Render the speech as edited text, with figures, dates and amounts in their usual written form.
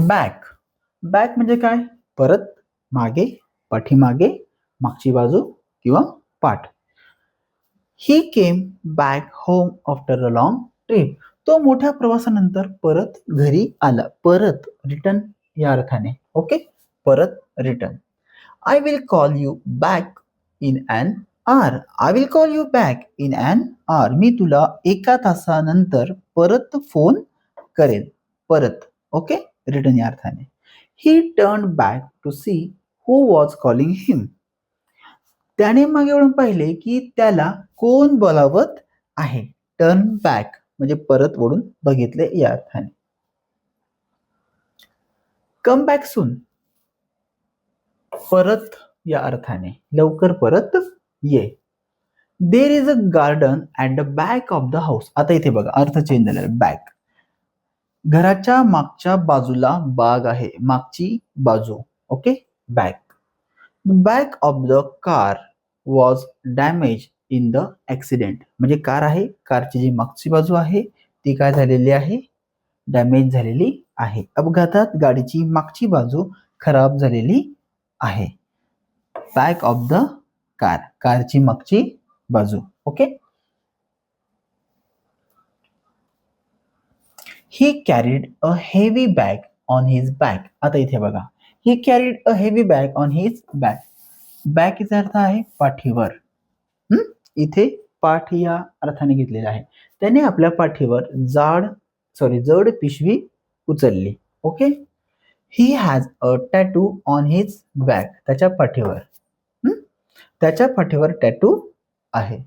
Back. Back म्हणजे काय? परत, मागे, पाठीमागे, मागची बाजू किंवा पाठ. He came back home after a long trip. तो मोठ्या प्रवासानंतर परत घरी आला. परत, रिटर्न या अर्थाने. ओके, परत, return. I will call you back in an hour. I will call you back in an hour. मी तुला एका तासानंतर परत फोन करेल. परत. ओके, रिटर्न या अर्थाने. He turn back to see who was calling him. त्याने मागे वळून पाहिले की त्याला कोण बोलावत आहे. टर्न बॅक म्हणजे परत वळून बघितले या अर्थाने. कम बॅक सून, परत या अर्थाने. लवकर परत ये. There is a garden at the back of the house. आता इथे बघा अर्थ चेंज झालेला. बॅक, घराच्या मागच्या बाजूला बाग आहे. मागची बाजू. Okay, back. Back of the car was damage in the accident. म्हणजे कार आहे, कारची जी मागची बाजू आहे ती काय झालेली आहे? डॅमेज झालेली आहे. अपघातात गाडीची मागची बाजू खराब झालेली आहे. बॅक ऑफ द कार, कारची मागची बाजू. Okay. He carried a heavy bag on his back. आता इथे बघा, he carried a heavy bag on his back. Back याचा अर्थ आहे पाठीवर. इथे पाठ या अर्थाने घेतलेला आहे. त्याने आपल्या पाठीवर जड पिशवी उचलली. Okay. He has a tattoo on his back. त्याच्या पाठीवर टॅटू आहे.